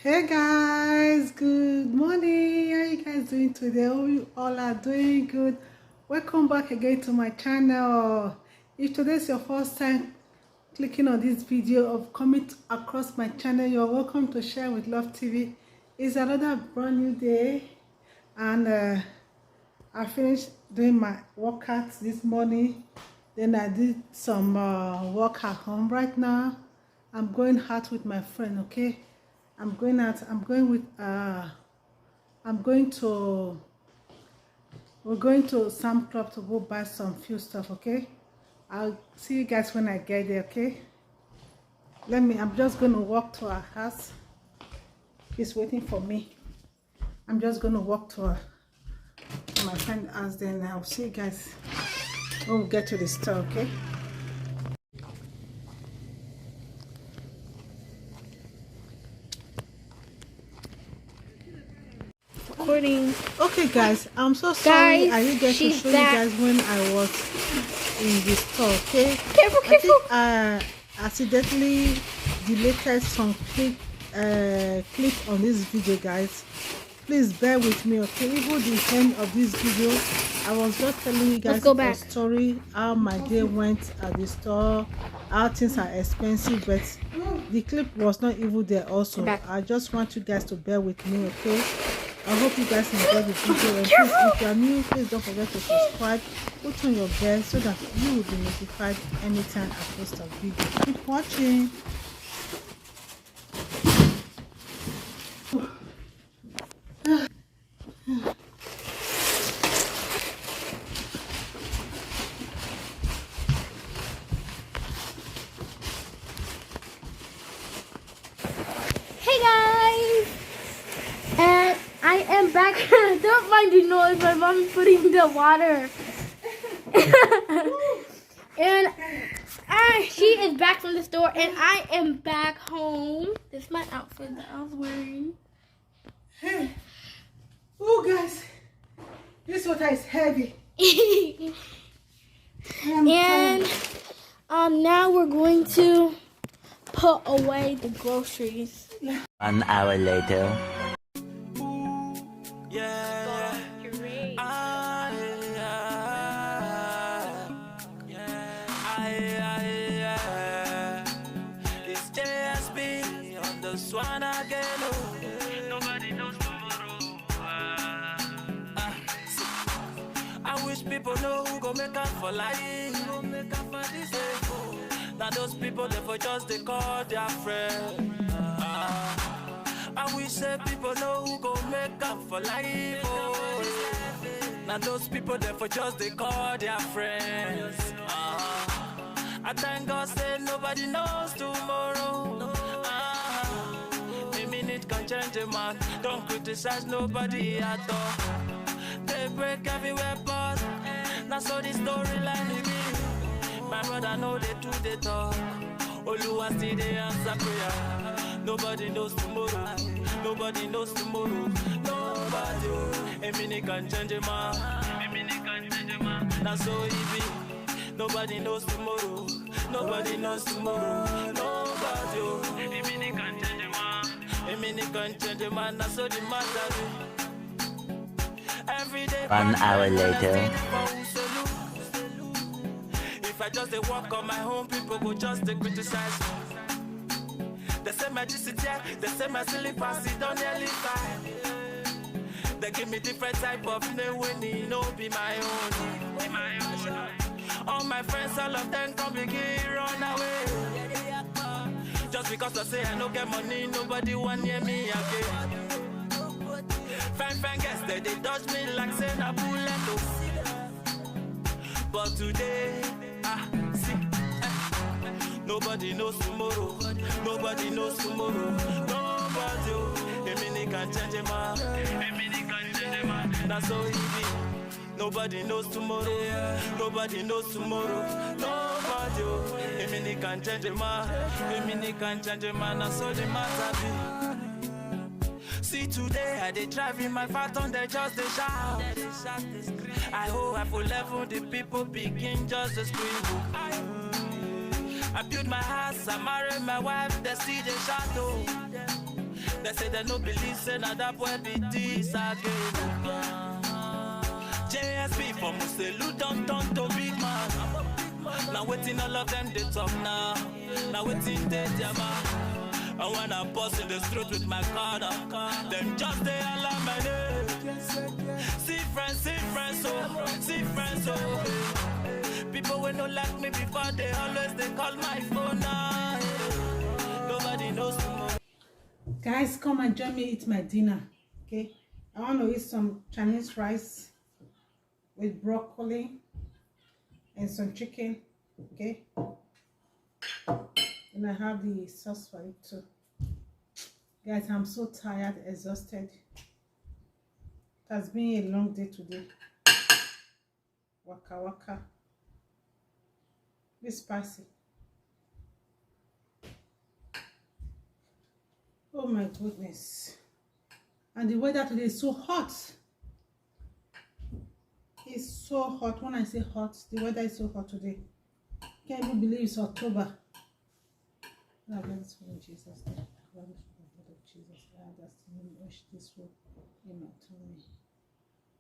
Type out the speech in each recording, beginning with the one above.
Hey guys, good morning. How you guys doing today? Hope you all are doing good. Welcome back again to my channel. If today is your first time clicking on this video of coming across my channel, you're welcome to Share with Love TV. It's another brand new day, and I finished doing my workouts this morning. Then I did some work at home. Right now I'm going out with my friend. Okay, I'm going to we're going to Sam Club to go buy some few stuff. Okay, I'll see you guys when I get there. Okay, I'm just going to walk to our house. He's waiting for me. I'm just going to walk to my friend's house, then I'll see you guys when we get to the store. Okay. Recording. Okay guys, I'm so sorry Guys, I didn't get to show back. you guys when I was in the store. Okay, Careful, I careful. think I accidentally deleted some clip on this video, guys. Please bear with me. Okay, even the end of this video I was just telling you guys a story how my day went at the store, how things are expensive, but the clip was not even there also. I just want you guys to bear with me. Okay, I hope you guys enjoy the video, and please, if you are new, please don't forget to subscribe, put on your bell so that you will be notified anytime I post a video. Keep watching. Hey guys, and I am back. Don't mind the noise. My mom's putting the water, and she is back from the store, and I am back home. This is my outfit that I was wearing. Hey, oh guys, this water is heavy. And now we're going to put away the groceries. 1 hour later. It's JSB on the swan again. Nobody knows tomorrow. I wish people know who go make up for life. Now those people they for just they call their friend. I wish that people know who go make up for life. Now those people they for just they call their friends. I thank God say nobody knows tomorrow. A minute can change a man. Don't criticize nobody at all. They break everywhere but now so the storyline will be. My brother know they do the talk. Oluwa still they answer prayer. Nobody knows tomorrow. Nobody knows tomorrow. Nobody. A minute can change a man. A minute can change a man. That's so easy. Nobody knows tomorrow. Nobody knows tomorrow. Nobody. A minute can change a man. A minute can change a man. That's so the matter. Every day. 1 hour later. If I just walk on my own, people go just criticize me. They say my GCT, they say my silly passy don't nearly fine. They give me different type of name when it no be my own. All my friends, all of them come begin run away. Just because I say I no get money, nobody want near me again. Fine guess they dodge me like say na bullet. But today, see, nobody knows tomorrow. Nobody knows tomorrow. Nobody, a minute can change a man. A minute can change a man. That's so easy. Nobody knows tomorrow. Nobody knows tomorrow. Nobody, a minute can change a man. A minute can change a man. That's all the matter be. See today I dey drive in my phantom, they just they shout. I hope I full level the people begin just to scream. I build my house, I marry my wife, they see the shadow. They say they no believe, say now that boy be this again. JSP for Muselu don't turn to big man. Now waiting all of them they talk now. Now waiting they jama. And when I bust in the street with my car, them just they alarm my name. See friends, oh. People will not like me before they always they call my phone now. Nobody knows tomorrow. Guys, come and join me eat my dinner. Okay, I want to eat some Chinese rice with broccoli and some chicken. Okay, and I have the sauce for it too. Guys, I'm so tired, exhausted. It has been a long day today. Waka waka. It's spicy. Oh my goodness. And the weather today is so hot. It's so hot. When I say hot, the weather is so hot today. Can't even believe it's October. I bless this food in Jesus' name. I bless the blood of Jesus. I wash this food in my tummy.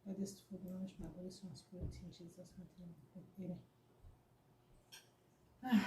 Let this food nourish my body, soul, and spirit in Jesus' name. Amen.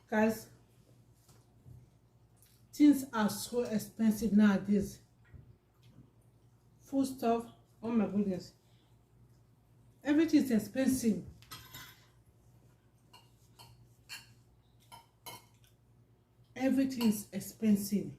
Guys, things are so expensive nowadays. Food stuff, oh my goodness, everything is expensive. Everything is expensive.